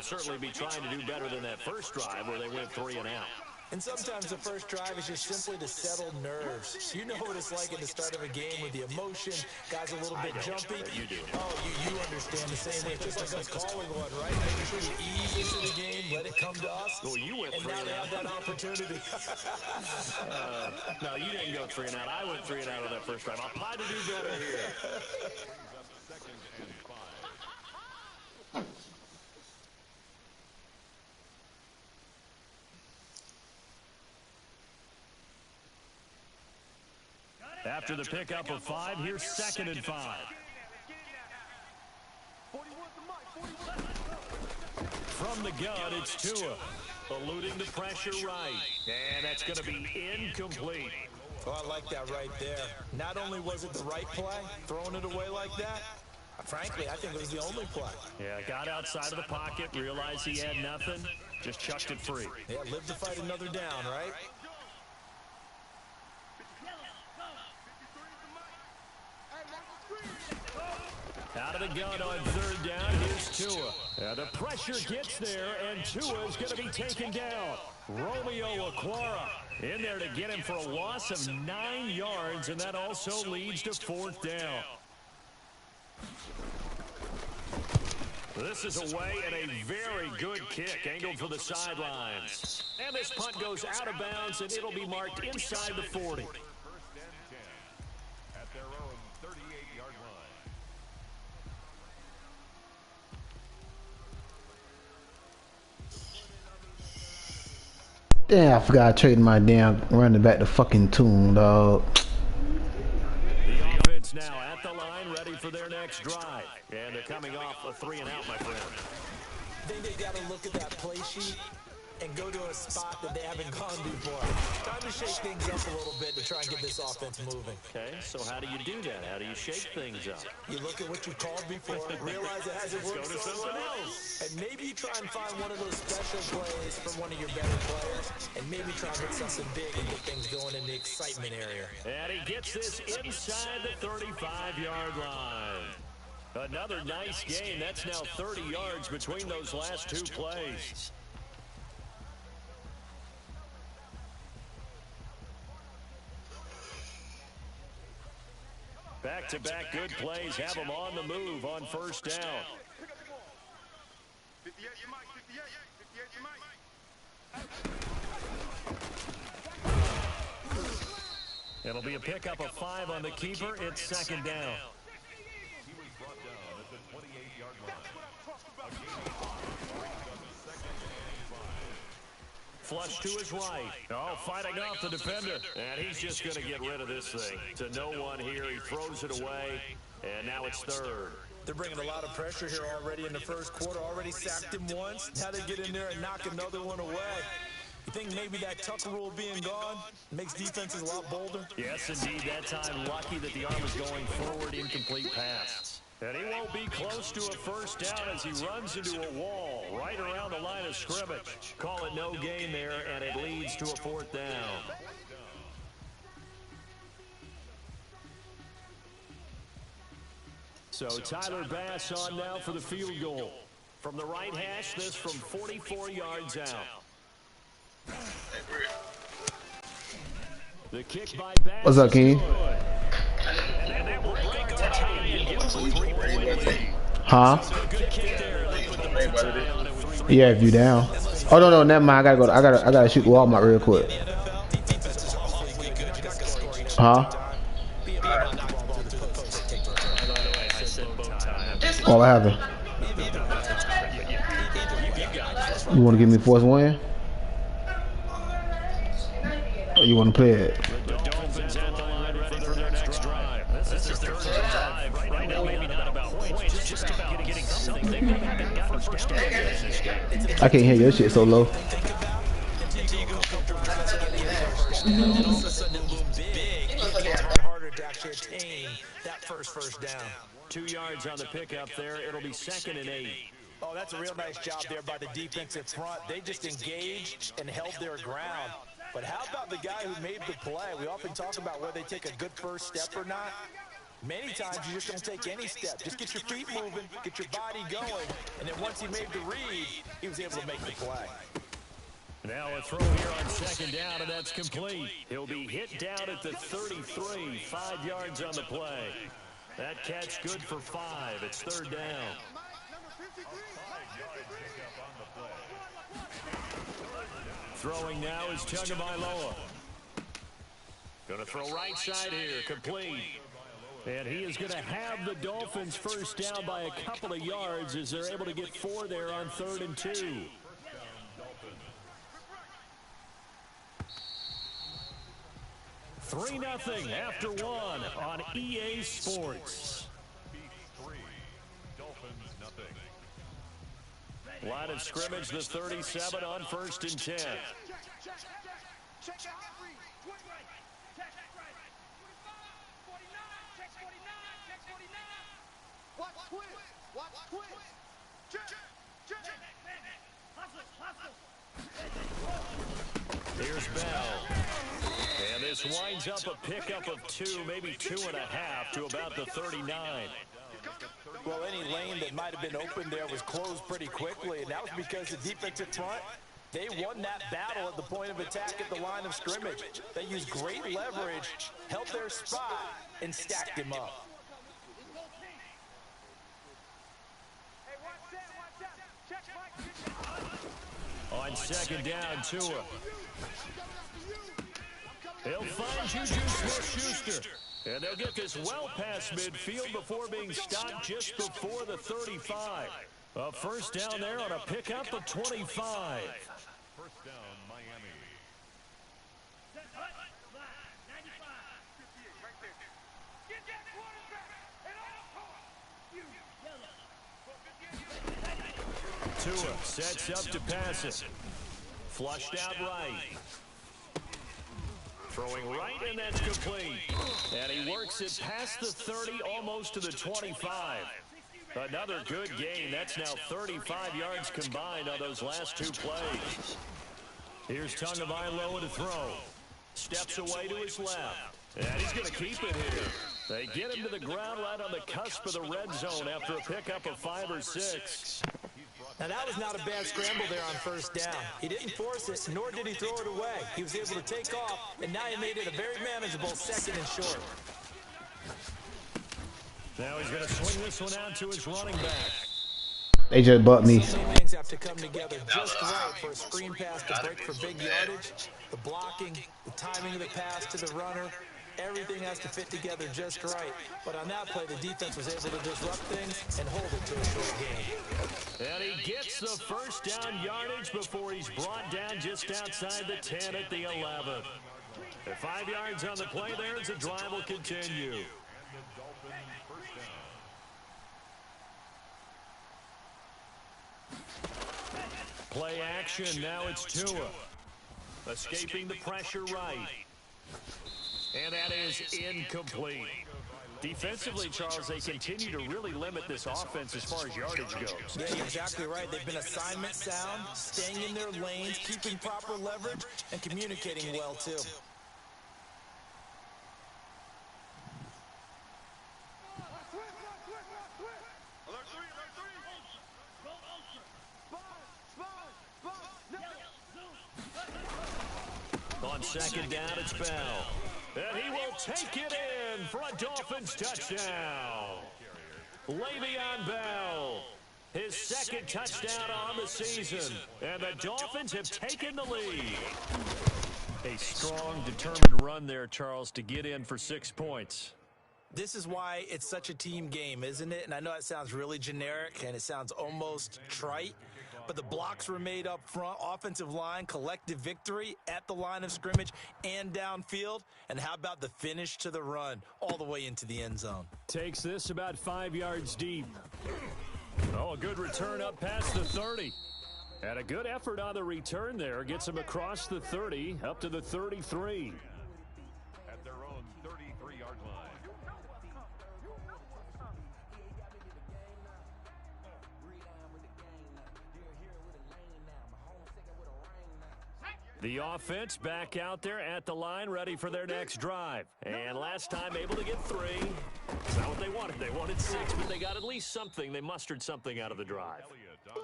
certainly be trying to do better than that first drive where they went 3 and out. And sometimes the first drive is just simply to settle nerves. You know what it's like at the start of a game with the emotion, guys a little bit jumpy. You do. Oh, you understand the same way. Just like us calling one, right? Making sure we ease into the game, let it come to us. Well, you went 3 and and now out. they have that opportunity. No, you didn't go 3 and out. I went 3 and out on that first drive. I'll try to do better here. After the pickup of 5, here's 2nd and 5. From the gun, it's Tua. Eluding the pressure right. And that's going to be incomplete. Oh, I like that right there. Not only was it the right play, throwing it away like that, frankly, I think it was the only play. Yeah, got outside of the pocket, realized he had nothing, just chucked it free. Yeah, live to fight another down, right? Out of the gun on 3rd down, here's Tua. The pressure gets there, and Tua is going to be taken down. Romeo Okwara in there to get him for a loss of 9 yards, and that also leads to 4th down. This is away and a very good kick angled for the sidelines. And this punt goes out of bounds, and it'll be marked inside the 40. At their own 38-yard line. Damn, I forgot trading my damn running back to fucking Tune, dog. The offense now at the line, ready for their next drive. And they're coming off a 3 and out, my friend. I think they got to look at that play sheet and go to a spot that they haven't gone before. Time to shake things up a little bit to try and get this offense moving. Okay, so how do you do that? How do you shake things up? You look at what you called before, realize it hasn't worked Go to something else. and maybe you try and find one of those special plays from one of your better players, and maybe try and hit something big and get things going in the excitement area. And he gets this inside the 35-yard line. Another nice game. That's now 30 yards between those last 2 plays. Back-to-back good plays have them on the move on 1st down. It'll be a pickup of 5 on the keeper. It's 2nd down. He was brought down at the 28-yard line. Flush to his right. Oh, fighting off the defender. And he's just going to get rid of this thing. To no one here. He throws it away. And now it's 3rd. They're bringing a lot of pressure here already in the first quarter. Already sacked him once. Now they get in there and knock another one away. You think maybe that Tucker rule being gone makes defenses a lot bolder? Yes, indeed. That time, lucky that the arm was going forward. Incomplete pass. And he won't be close to a 1st down as he runs into a wall right around the line of scrimmage. Call it no gain there, and it leads to a 4th down. So Tyler Bass on now for the field goal. From the right hash, this from 44 yards out. The kick by Bass. What's up, King? Huh? Yeah, if you down. Oh no, never mind. I gotta shoot Walmart real quick. Huh? Oh, what happened? You want to give me Force One? Or you want to play it? I can't hear your shit so low. Harder to actually attain that first down. 2 yards on the pickup there. It'll be 2nd and 8. Oh, that's a real nice job there by the defensive front. They just engaged and held their ground. But how about the guy who made the play? We often talk about whether they take a good first step or not. Many times you just don't take any step. Just get your feet moving, get your body going, and then once he made the read, he was able to make the play. Now a throw here on second down, and that's complete. He'll be hit down at the 33, 5 yards on the play. That catch good for 5. It's third down. Throwing now is Tagovailoa. Going to throw right side here, complete. And he is going to have the Dolphins first down by a couple of yards as they're able to get 4 there on 3rd and 2. 3-0 after 1 on EA Sports. Line of scrimmage, the 37 on 1st and 10. Here's Bell. And this winds up a pickup of 2, maybe 2.5 to about the 39. Well, any lane that might have been open there was closed pretty quickly, and that was because the defensive front, they won that battle at the point of attack at the line of scrimmage. They used great leverage, held their spot, and stacked him up. On second down, Tua. He'll find Juju Smith-Schuster. And they'll get this well past midfield before being stopped just before the 35. A first down there on a pickup of 25. First down, Miami. Tua sets up to pass it. Flushed out right. Throwing right, and that's complete. And he works it past the 30, almost to the 25. Another good game. That's now 35 yards combined on those last 2 plays. Here's Tagovailoa to throw. Steps away to his left. And he's going to keep it here. They get him to the ground right on the cusp of the red zone after a pickup of 5 or 6. Now, that was not a bad scramble there on first down. He didn't force it, nor did he throw it away. He was able to take off, and now he made it a very manageable 2nd and short. Now he's going to swing this one out to his running back. They just butt me. So many things have to come together just right for a screen pass to break for big yardage. The blocking, the timing of the pass to the runner, everything has to fit together just right. But on that play, the defense was able to disrupt things and hold it to a short game. And he gets the first down yardage before he's brought down just outside the 10 at the 11. At 5 yards on the play there as the drive will continue. Play action, now it's Tua. Escaping the pressure right. And that is incomplete. Defensively, Charles, they continue to really limit this offense as far as yardage goes. Yeah, you're exactly right. They've been assignment sound, staying in their lanes, keeping proper leverage, and communicating well, too. On second down, it's Bell. And he will take it in for a Dolphins touchdown. Le'Veon Bell, his 2nd touchdown on the season. And the Dolphins have taken the lead. A strong, determined run there, Charles, to get in for 6 points. This is why it's such a team game, isn't it? And I know it sounds really generic and it sounds almost trite, but the blocks were made up front, offensive line, collective victory at the line of scrimmage and downfield. And how about the finish to the run all the way into the end zone? Takes this about 5 yards deep. Oh, a good return up past the 30. And a good effort on the return there. Gets him across the 30, up to the 33. At their own 33-yard line. The offense back out there at the line, ready for their next drive. And last time able to get 3. It's not what they wanted. They wanted 6, but they got at least something. They mustered something out of the drive.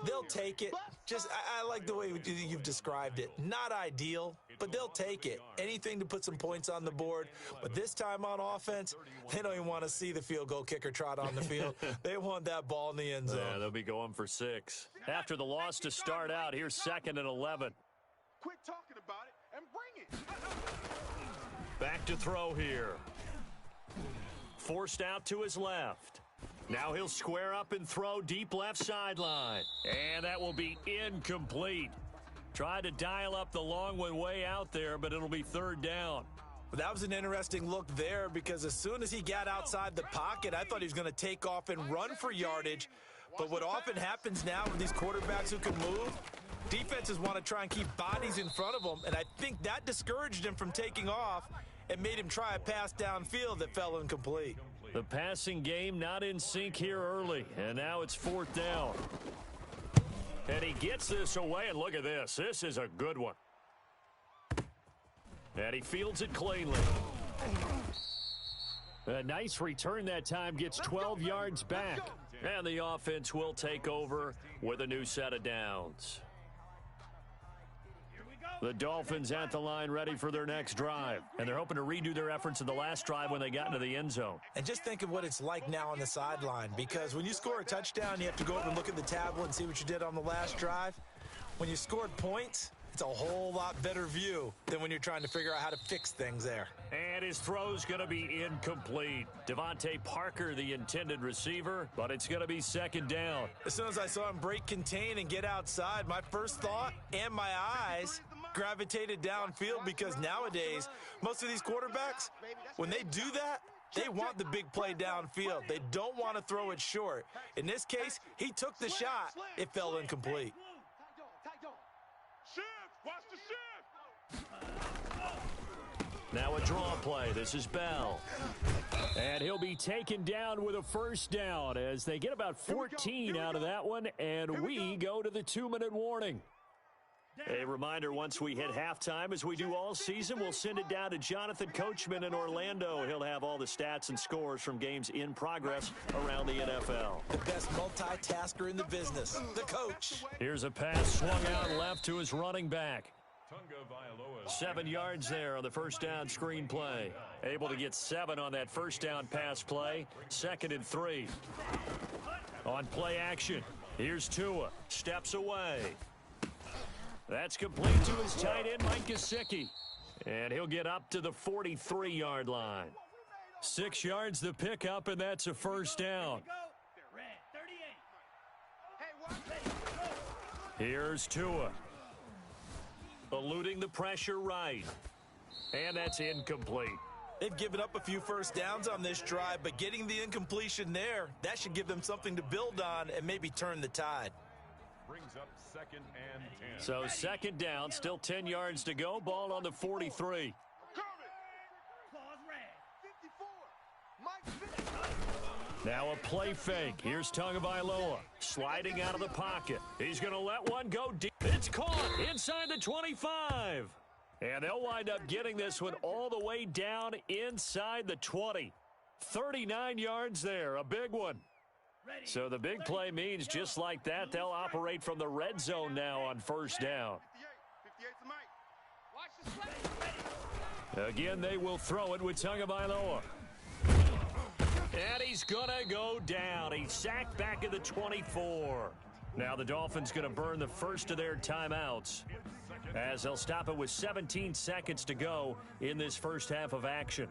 They'll take it. I like the way you've described it. Not ideal, but they'll take it. Anything to put some points on the board. But this time on offense, they don't even want to see the field goal kicker trot on the field. They want that ball in the end zone. Yeah, they'll be going for 6. After the loss to start out, here's 2nd and 11. Quit talking about it and bring it. Back to throw here. Forced out to his left. Now he'll square up and throw deep left sideline. And that will be incomplete. Tried to dial up the long one way out there, but it'll be 3rd down. That was an interesting look there because as soon as he got outside the pocket, I thought he was going to take off and run for yardage. But what often happens now with these quarterbacks who can move, defenses want to try and keep bodies in front of them, and I think that discouraged him from taking off and made him try a pass downfield that fell incomplete. The passing game not in sync here early, and now it's 4th down. And he gets this away, and look at this. This is a good one. And he fields it cleanly. A nice return that time, gets 12 yards back. And the offense will take over with a new set of downs. The Dolphins at the line ready for their next drive. And they're hoping to redo their efforts in the last drive when they got into the end zone. And just think of what it's like now on the sideline, because when you score a touchdown, you have to go over and look at the tablet and see what you did on the last drive. When you scored points, it's a whole lot better view than when you're trying to figure out how to fix things there. And his throw's going to be incomplete. Devontae Parker, the intended receiver, but it's going to be 2nd down. As soon as I saw him break contain and get outside, my first thought and my eyes gravitated downfield, because nowadays, most of these quarterbacks, when they do that, they want the big play downfield. They don't want to throw it short. In this case, he took the shot. It fell incomplete. Watch the shift. Now a draw play. This is Bell. And he'll be taken down with a 1st down as they get about 14 out of that one, and we go to the 2-minute warning. A reminder, once we hit halftime, as we do all season, we'll send it down to Jonathan Coachman in Orlando. He'll have all the stats and scores from games in progress around the NFL. The best multitasker in the business, the coach. Here's a pass swung out left to his running back. 7 yards there on the 1st down screen play. Able to get 7 on that 1st down pass play. 2nd and 3. On play action, here's Tua. Steps away. That's complete to his tight end, Mike Gesicki. And he'll get up to the 43-yard line. 6 yards the pickup, and that's a 1st down. Here's Tua. Eluding the pressure right. And that's incomplete. They've given up a few 1st downs on this drive, but getting the incompletion there, that should give them something to build on and maybe turn the tide. Brings up 2nd and 10. So 2nd down, still 10 yards to go. Ball on the 43. Now a play fake. Here's Tagovailoa sliding out of the pocket. He's going to let one go deep. It's caught inside the 25. And they'll wind up getting this one all the way down inside the 20. 39 yards there, a big one. So the big play means just like that, they'll operate from the red zone now on 1st down. Again, they will throw it with Tagovailoa. And he's going to go down. He's sacked back at the 24. Now the Dolphins going to burn the first of their timeouts as they'll stop it with 17 seconds to go in this 1st half of action.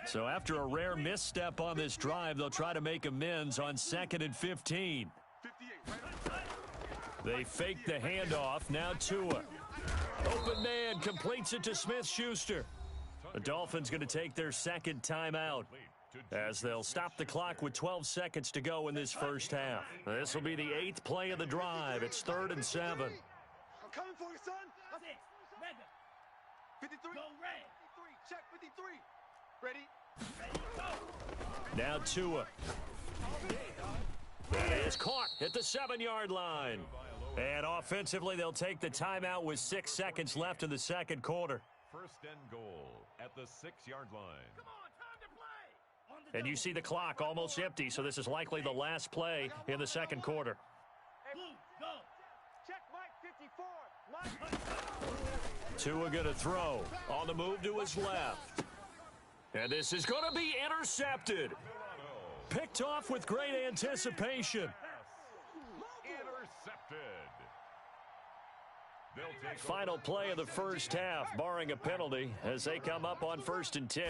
So after a rare misstep on this drive, they'll try to make amends on 2nd and 15. They fake the handoff. Now Tua. Open man completes it to Smith-Schuster. The Dolphins going to take their 2nd timeout as they'll stop the clock with 12 seconds to go in this 1st half. This will be the 8th play of the drive. It's 3rd and 7. I'm coming for you, son. 53. Go red. 53. Check 53. Ready? Now Tua. That is caught at the 7-yard line. And offensively, they'll take the timeout with 6 seconds left in the 2nd quarter. 1st and goal at the 6-yard line. Come on, time to play. On the And you see the clock almost empty, so this is likely the last play in the second quarter. Check Mike 54. Tua going to throw on the move to his left. And this is going to be intercepted. Picked off with great anticipation. Intercepted. They'll take Final play of the first half, barring a penalty, as they come up on 1st and 10.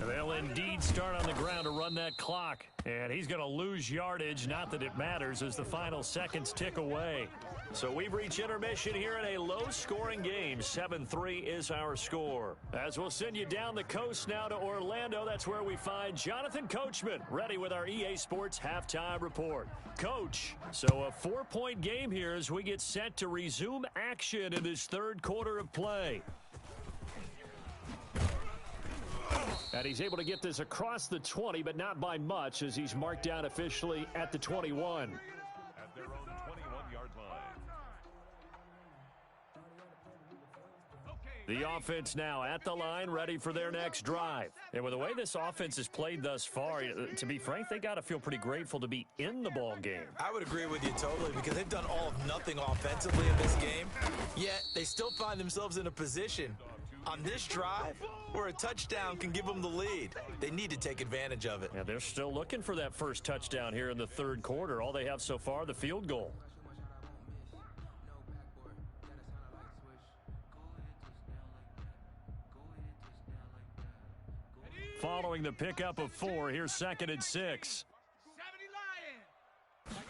They'll indeed start on the ground to run that clock. And he's going to lose yardage, not that it matters, as the final seconds tick away. So we've reached intermission here in a low-scoring game. 7-3 is our score. As we'll send you down the coast now to Orlando, that's where we find Jonathan Coachman, ready with our EA Sports Halftime Report. Coach, so a 4-point game here as we get set to resume action in this third quarter of play. And he's able to get this across the 20, but not by much, as he's marked down officially at the 21. at their own 21-yard line. The offense now at the line, ready for their next drive. And with the way this offense has played thus far, to be frank, they got to feel pretty grateful to be in the ball game. I would agree with you totally, because they've done all of nothing offensively in this game, yet they still find themselves in a position on this drive where a touchdown can give them the lead. They need to take advantage of it. And they're still looking for that first touchdown here in the third quarter. All they have so far, the field goal. Following the pickup of 4, here's 2nd and 6. 70 Lions.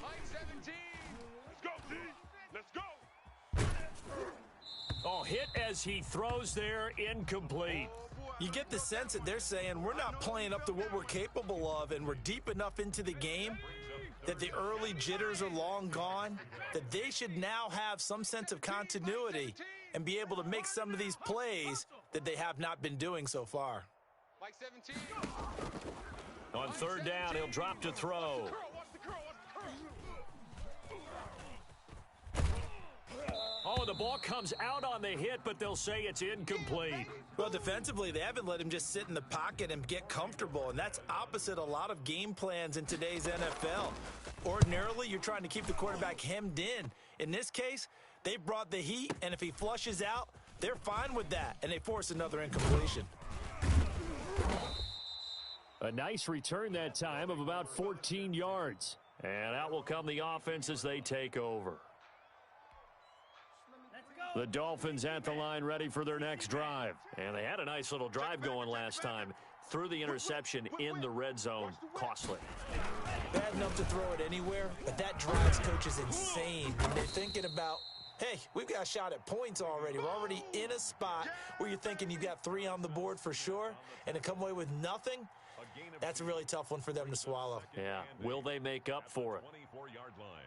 Line 17. Let's go, D. Let's go. Oh, hit as he throws there, incomplete. You get the sense that they're saying we're not playing up to what we're capable of, and we're deep enough into the game that the early jitters are long gone, that they should now have some sense of continuity and be able to make some of these plays that they have not been doing so far. Mike 17. On third down, he'll drop to throw. Oh, the ball comes out on the hit, but they'll say it's incomplete. Well, defensively, they haven't let him just sit in the pocket and get comfortable, and that's opposite a lot of game plans in today's NFL. Ordinarily, you're trying to keep the quarterback hemmed in. In this case, they brought the heat, and if he flushes out, they're fine with that, and they force another incompletion. A nice return that time of about 14 yards. And out will come the offense as they take over. The Dolphins at the line, ready for their next drive. And they had a nice little drive going last time. Threw the interception in the red zone. Costly. Bad enough to throw it anywhere, but that drives coaches insane when they're thinking about, hey, we've got a shot at points already. We're already in a spot where you're thinking you've got 3 on the board for sure, and to come away with nothing, that's a really tough one for them to swallow. Yeah, will they make up for it? 24-yard line.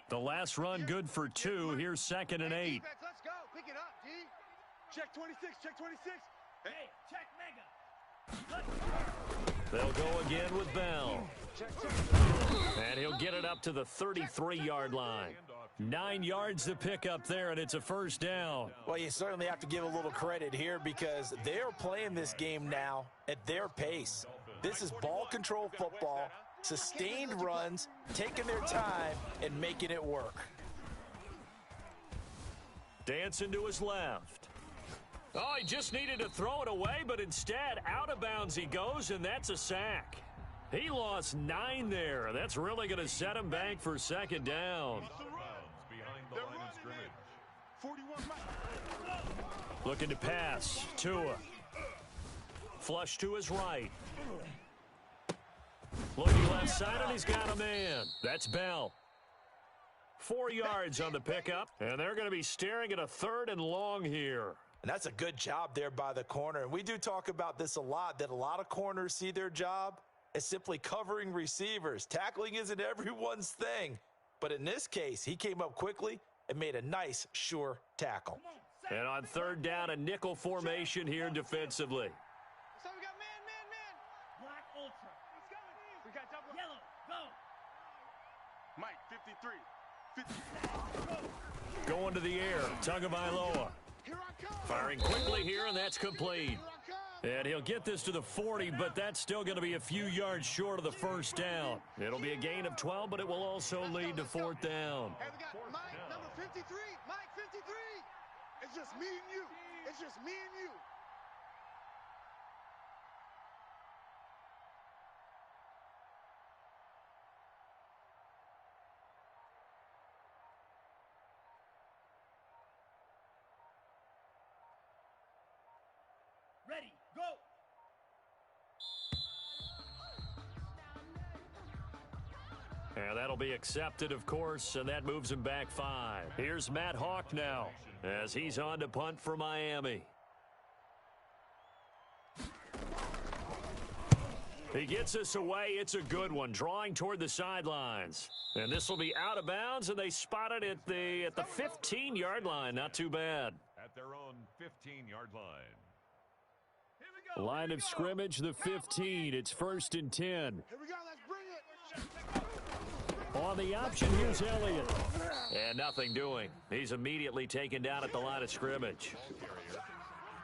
The last run good for 2. Here's 2nd and 8. Let's go. Pick it up, D. Check 26. Check 26. Hey, check Mega. They'll go again with Bell. And he'll get it up to the 33-yard line. 9 yards to pick up there, and it's a first down. Well, you certainly have to give a little credit here because they're playing this game now at their pace. This is ball control football, sustained runs, taking their time, and making it work. Dancing to his left. Oh, he just needed to throw it away, but instead, out of bounds he goes, and that's a sack. He lost 9 there. That's really going to set him back for 2nd down. Behind the line of scrimmage. 41. Looking to pass. Tua. Flush to his right. Looking left side, and he's got a man. That's Bell. 4 yards on the pickup, and they're going to be staring at a 3rd and long here. And that's a good job there by the corner. And we do talk about this a lot, that a lot of corners see their job as simply covering receivers. Tackling isn't everyone's thing. But in this case, he came up quickly and made a nice, sure tackle. And on 3rd down, a nickel formation here defensively. So we got man. Black Ultra. We got double. Yellow. Go. Mike 53. 50. Going to the air. Tagovailoa. Firing quickly here, and that's complete. And he'll get this to the 40, but that's still going to be a few yards short of the first down. It'll be a gain of 12, but it will also lead to fourth down. Hey, we got Mike, number 53. Mike, 53. It's just me and you. It's just me and you. Ready, go! And that'll be accepted, of course, and that moves him back 5. Here's Matt Hawk now as he's on to punt for Miami. He gets us away. It's a good one, drawing toward the sidelines. And this will be out of bounds, and they spot it at the 15-yard line. Not too bad. At their own 15-yard line. Line of scrimmage, the 15. It's 1st and 10. Here we go. Let's bring it. On the option, here's Elliott. And nothing doing. He's immediately taken down at the line of scrimmage.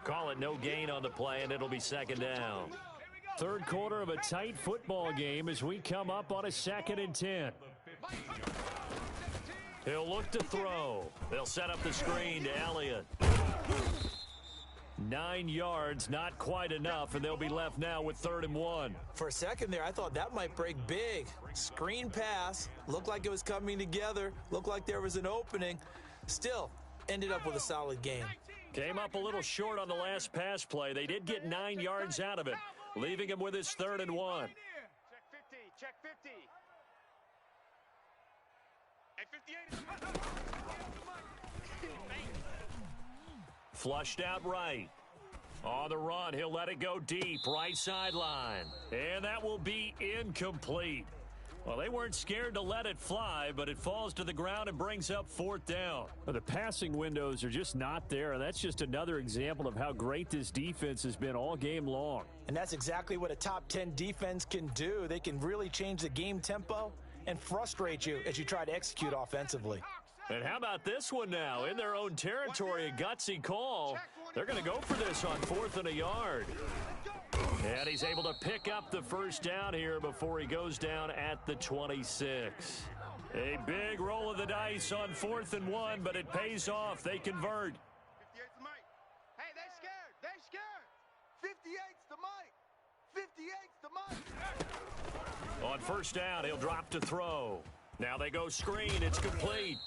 Call it no gain on the play, and it'll be 2nd down. Third quarter of a tight football game as we come up on a 2nd and 10. He'll look to throw. They'll set up the screen to Elliott. 9 yards, not quite enough, and they'll be left now with 3rd and 1. For a second there, I thought that might break big. Screen pass, looked like it was coming together, looked like there was an opening. Still, ended up with a solid game. Came up a little short on the last pass play. They did get 9 yards out of it, leaving him with his 3rd and 1. Check 50. Check 50. Hey, 58. Flushed out right. On the run, he'll let it go deep, right sideline. And that will be incomplete. Well, they weren't scared to let it fly, but it falls to the ground and brings up 4th down. Well, the passing windows are just not there. That's just another example of how great this defense has been all game long. And that's exactly what a top 10 defense can do. They can really change the game tempo and frustrate you as you try to execute offensively. And how about this one now? In their own territory, a gutsy call. They're going to go for this on 4th and a yard. And he's able to pick up the first down here before he goes down at the 26. A big roll of the dice on 4th and 1, but it pays off. They convert. 58's the Mike. Hey, they scared. They scared. 58's the Mike. 58's the Mike. On 1st down, he'll drop to throw. Now they go screen. It's complete.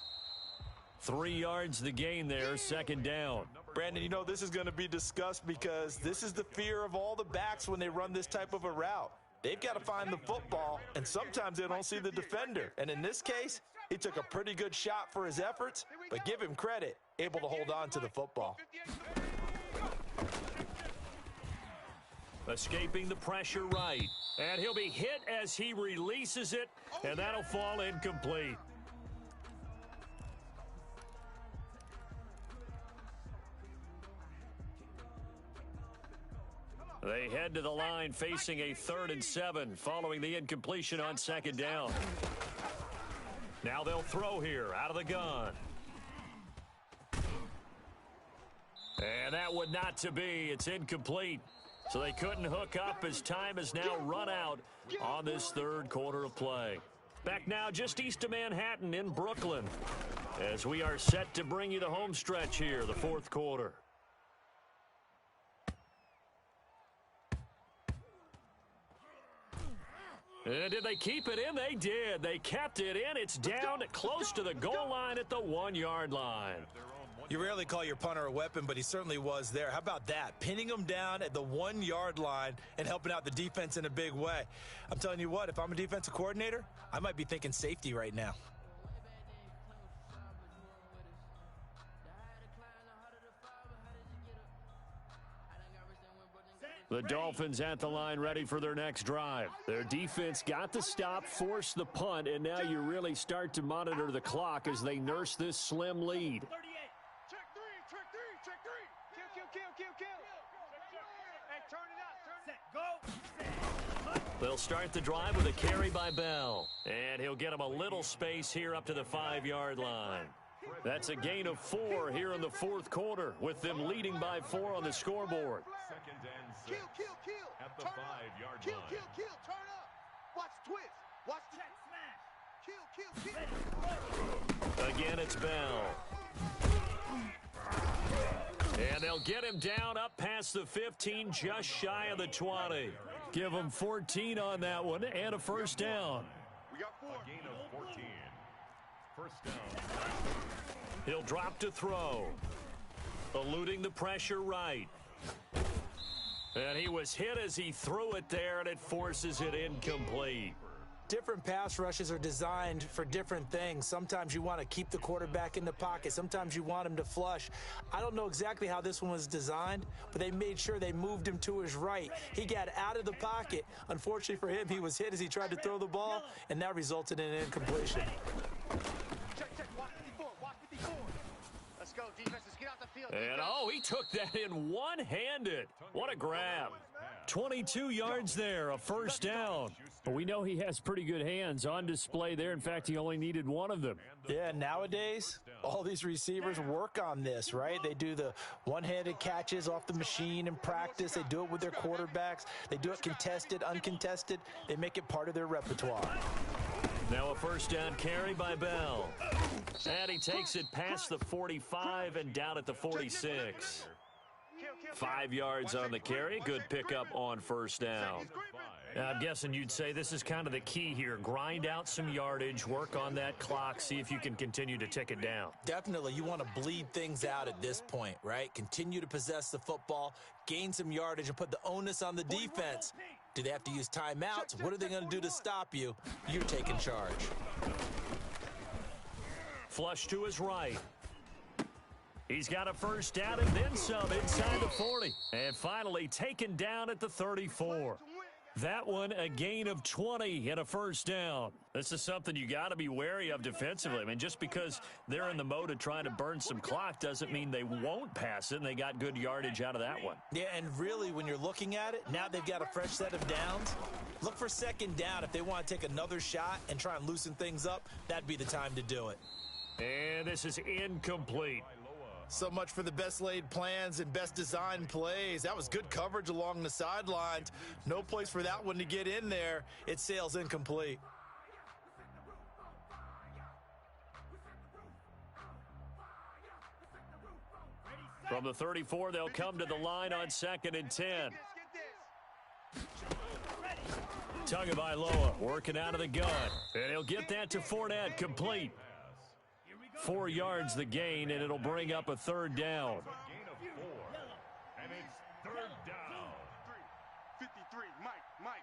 3 yards the gain there, 2nd down. Brandon, you know this is going to be discussed because this is the fear of all the backs when they run this type of a route. They've got to find the football, and sometimes they don't see the defender. And in this case, he took a pretty good shot for his efforts, but give him credit, able to hold on to the football. Escaping the pressure right. And he'll be hit as he releases it, and that'll fall incomplete. They head to the line facing a 3rd and 7 following the incompletion on 2nd down. Now they'll throw here out of the gun. And that would not to be. It's incomplete. So they couldn't hook up as time has now run out on this 3rd quarter of play. Back now just east of Manhattan in Brooklyn as we are set to bring you the home stretch here, the 4th quarter. And did they keep it in? They did. They kept it in. It's down close to the goal line at the 1-yard line. You rarely call your punter a weapon, but he certainly was there. How about that? Pinning him down at the 1-yard line and helping out the defense in a big way. I'm telling you what, if I'm a defensive coordinator, I might be thinking safety right now. The Dolphins at the line ready for their next drive. Their defense got the stop, forced the punt, and now you really start to monitor the clock as they nurse this slim lead. 38. Check 3. Check 3. Check 3. Kill. Hey, turn it up. Set, go, set. They'll start the drive with a carry by Bell. And he'll get him a little space here up to the 5-yard line. That's a gain of 4 here in the fourth quarter, with them leading by 4 on the scoreboard. Second and 6 Kill. at the Turn up. 5-yard Kill. line. Turn up. Watch the twist. Watch the kill. Again, it's Bell. And they'll get him down up past the 15, just shy of the 20. Give him 14 on that one and a first down. We got 4. A gain of 14. First down. He'll drop to throw. Eluding the pressure right. And he was hit as he threw it there, and it forces it incomplete. Different pass rushes are designed for different things. Sometimes you want to keep the quarterback in the pocket. Sometimes you want him to flush. I don't know exactly how this one was designed, but they made sure they moved him to his right. He got out of the pocket. Unfortunately for him, he was hit as he tried to throw the ball, and that resulted in an incompletion. Check. Watch 54. Let's go, defense. Let's get out the field. And, he took that in one-handed. What a grab. 22 yards there, a first down. But we know he has pretty good hands on display there. In fact, he only needed one of them. Yeah, nowadays, all these receivers work on this, right? They do the one-handed catches off the machine in practice. They do it with their quarterbacks. They do it contested, uncontested. They make it part of their repertoire. Now a first down carry by Bell. And he takes it past the 45 and down at the 46. 5 yards on the carry. Good pickup on first down. Now, I'm guessing you'd say this is kind of the key here. Grind out some yardage, work on that clock, see if you can continue to tick it down. Definitely, you want to bleed things out at this point, right? Continue to possess the football, gain some yardage, and put the onus on the defense. Do they have to use timeouts? What are they going to do to stop you? You're taking charge. Flush to his right. He's got a first down and then some inside the 40. And finally taken down at the 34. That one a gain of 20 and a first down. This is something you got to be wary of defensively. I mean, just because they're in the mode of trying to burn some clock doesn't mean they won't pass it, and they got good yardage out of that one. Yeah, and really, when you're looking at it, now they've got a fresh set of downs. Look for second down. If they want to take another shot and try and loosen things up, that'd be the time to do it. And this is incomplete. So much for the best laid plans and best designed plays. That was good coverage along the sidelines. No place for that one to get in there. It sails incomplete. From the 34, they'll come to the line on 2nd and 10. Tagovailoa working out of the gun. And he'll get that to Fournette, complete. 4 yards the gain, and it'll bring up a third down. Gain of 4. And it's third down. 53. Mike.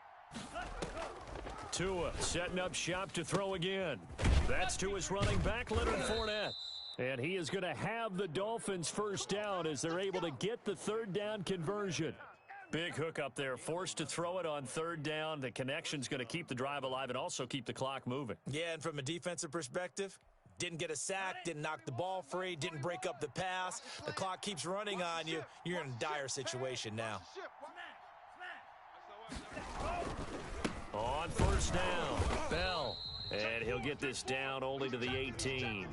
Tua setting up shop to throw again. That's to his running back, Leonard Fournette. And he is going to have the Dolphins first down as they're able to get the third down conversion. Big hook up there, forced to throw it on third down. The connection's going to keep the drive alive and also keep the clock moving. Yeah, and from a defensive perspective, didn't get a sack, didn't knock the ball free, didn't break up the pass. The clock keeps running on you. You're in a dire situation now. On first down, Bell. And he'll get this down only to the 18.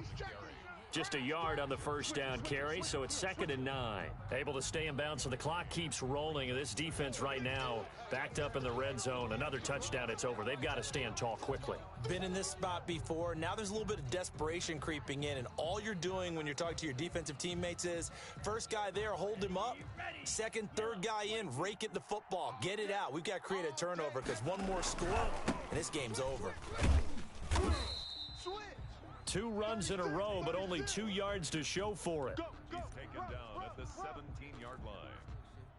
Just a yard on the first down carry, so it's 2nd and 9. Able to stay in bounds, so the clock keeps rolling. And this defense right now backed up in the red zone. Another touchdown, it's over. They've got to stand tall quickly. Been in this spot before. Now there's a little bit of desperation creeping in, and all you're doing when you're talking to your defensive teammates is first guy there, hold him up. Second, third guy in, rake at the football. Get it out. We've got to create a turnover because one more score, and this game's over. 2 runs in a row, but only 2 yards to show for it. He's taken down at the 17-yard line.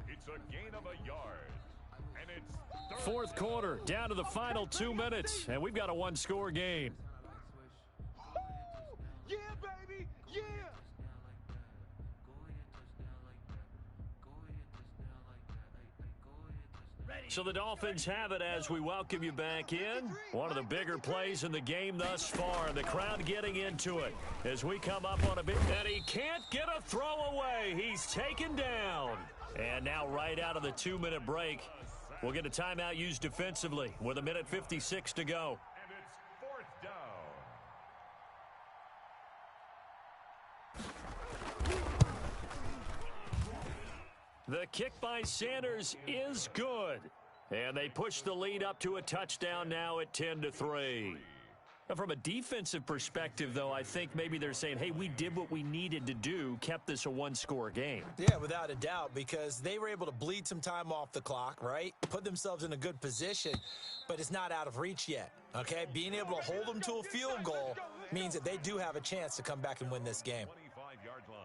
It's a gain of a yard. And it's Fourth quarter, down to the final 2 minutes, and we've got a one-score game. Yeah, baby. Yeah. So the Dolphins have it as we welcome you back in. One of the bigger plays in the game thus far. The crowd getting into it as we come up on a bit. And he can't get a throw away. He's taken down. And now right out of the 2-minute break, we'll get a timeout used defensively with 1:56 to go. And it's fourth down. The kick by Sanders is good. And they push the lead up to a touchdown now at 10-3. Now, from a defensive perspective, though, I think maybe they're saying, hey, we did what we needed to do, kept this a one-score game. Yeah, without a doubt, because they were able to bleed some time off the clock, right? Put themselves in a good position, but it's not out of reach yet, okay? Being able to hold them to a field goal means that they do have a chance to come back and win this game. 25-yard line.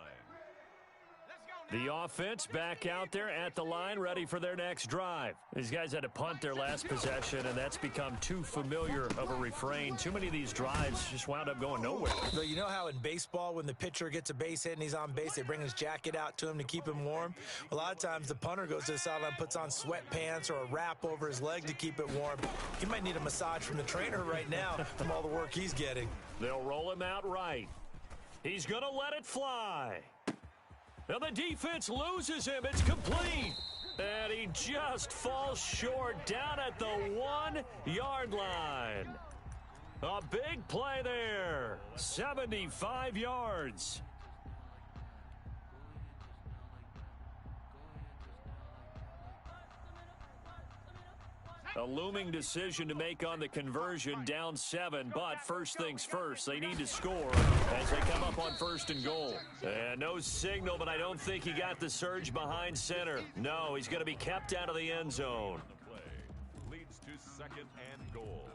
The offense back out there at the line, ready for their next drive. These guys had to punt their last possession, and that's become too familiar of a refrain. Too many of these drives just wound up going nowhere. So you know how in baseball, when the pitcher gets a base hit and he's on base, they bring his jacket out to him to keep him warm? A lot of times the punter goes to the sideline, puts on sweatpants or a wrap over his leg to keep it warm. He might need a massage from the trainer right now from all the work he's getting. They'll roll him out right. He's going to let it fly. Now the defense loses him. It's complete. And he just falls short down at the 1-yard line. A big play there. 75 yards. A looming decision to make on the conversion, down 7, but first things first, they need to score as they come up on 1st and goal. And no signal, but I don't think he got the surge behind center. No, he's going to be kept out of the end zone. The play leads to 2nd and goal.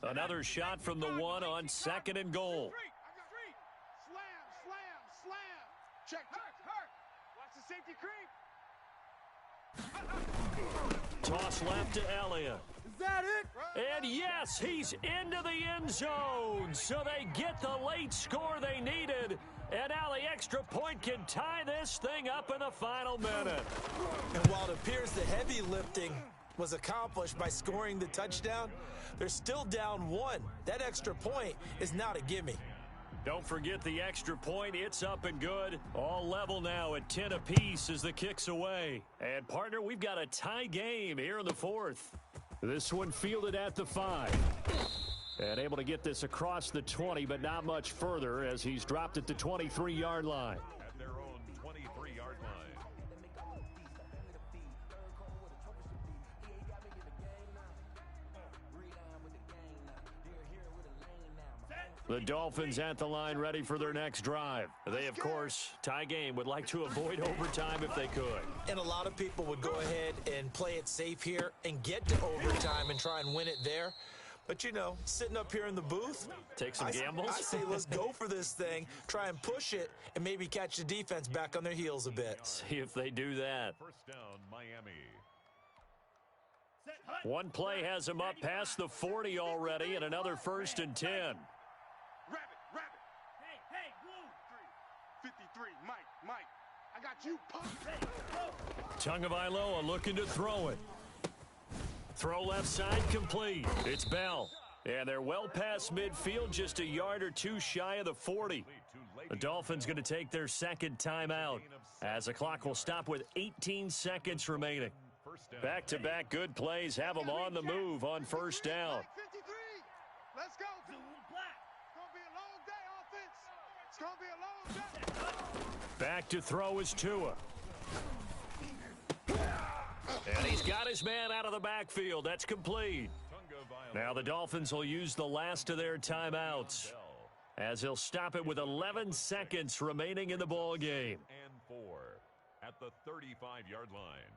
Another shot from the 1 on 2nd and goal. Slam, slam, slam. Check. Hurt. Watch the safety creep. Toss left to Elliott. Is that it? And yes, he's into the end zone. So they get the late score they needed. And now the extra point can tie this thing up in the final minute. And while it appears the heavy lifting was accomplished by scoring the touchdown, they're still down 1. That extra point is not a gimme. Don't forget the extra point. It's up and good. All level now at 10 apiece as the kick's away. And, partner, we've got a tie game here in the 4th. This one fielded at the 5. And able to get this across the 20, but not much further as he's dropped at the 23-yard line. At their own 23-yard line. The Dolphins at the line ready for their next drive. They, of course, tie game, would like to avoid overtime if they could. And a lot of people would go ahead and play it safe here and get to overtime and try and win it there. But, you know, sitting up here in the booth, take some gambles. I say let's go for this thing, try and push it, and maybe catch the defense back on their heels a bit. See if they do that. 1st down, Miami. One play has him up past the 40 already, and another 1st and 10. Rabbit. Hey, Blue. 53, Mike. I got you, Pop. Tagovailoa looking to throw it. Throw left side complete. It's Bell. And they're well past midfield, just a yard or two shy of the 40. The Dolphins going to take their 2nd timeout as the clock will stop with 18 seconds remaining. Back-to-back good plays have them on the move on 1st down. 53. Let's go. It's going to be a long day. Back to throw is Tua. And he's got his man out of the backfield. That's complete. Now the Dolphins will use the last of their timeouts as they'll stop it with 11 seconds remaining in the ball game. And 4 at the 35-yard line.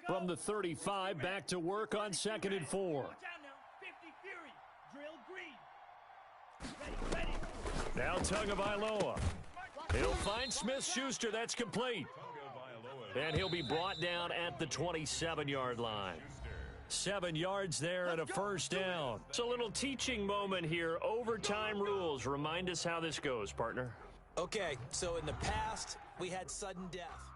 From the 35, back to work on 2nd and 4. Watch out now. 50 Fury. Drill green. Ready. Now Tagovailoa. He'll find Smith-Schuster. That's complete. And he'll be brought down at the 27-yard line. 7 yards there and a 1st down. It's a little teaching moment here. Overtime rules. Remind us how this goes, partner. Okay, so in the past, we had sudden death.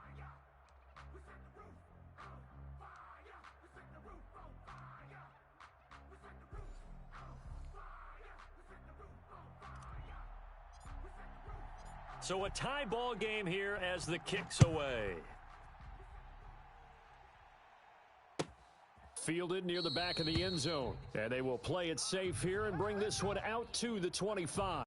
So a tie ball game here as the kick's away. Fielded near the back of the end zone. And they will play it safe here and bring this one out to the 25.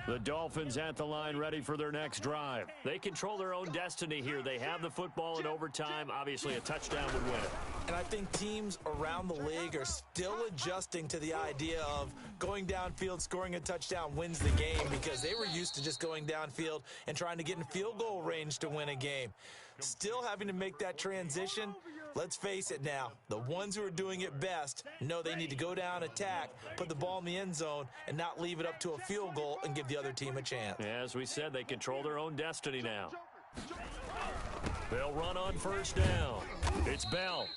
The Dolphins at the line ready for their next drive. They control their own destiny here. They have the football in overtime. Obviously, a touchdown would win it. And I think teams around the league are still adjusting to the idea of going downfield, scoring a touchdown wins the game, because they were used to just going downfield and trying to get in field goal range to win a game. Still having to make that transition. Let's face it now, the ones who are doing it best know they need to go down, attack, put the ball in the end zone, and not leave it up to a field goal and give the other team a chance. As we said, they control their own destiny now. They'll run on first down. It's Bell.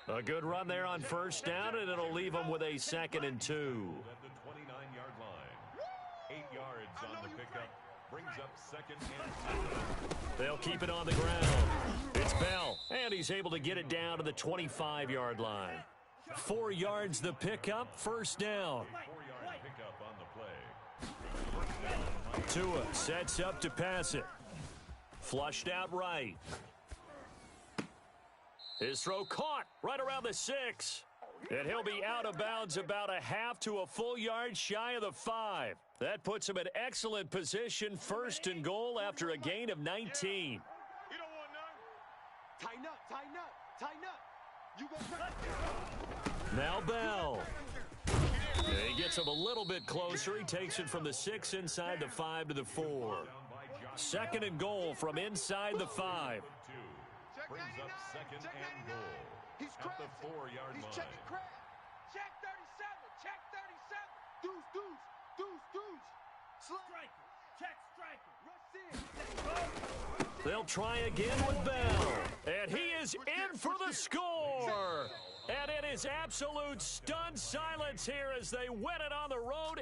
A good run there on first down, and it'll leave them with a 2nd and 2. At the 29-yard line. 8 yards on the pickup. Brings up 2nd and 2. They'll keep it on the ground. It's Bell, and he's able to get it down to the 25-yard line. 4 yards the pickup, first down. 4-yard pickup on the play. Tua sets up to pass it. Flushed out right. His throw caught right around the 6. And he'll be out of bounds about a half to a full yard shy of the 5. That puts him in excellent position, 1st and goal after a gain of 19. You don't want none. Tighten up, tighten up, tighten up. You go. Now Bell. He gets him a little bit closer. He takes it from the 6 inside the 5 to the 4. 2nd and goal from inside the 5. Brings up 2nd and goal. He's at the 4-yard line. Checking crab. Check 37. Check 37. Deuce, deuce, deuce, deuce. Striker. Check striker. Rush in. They'll try again with Bell. And he is in for the score. And it is absolute stunned silence here as they win it on the road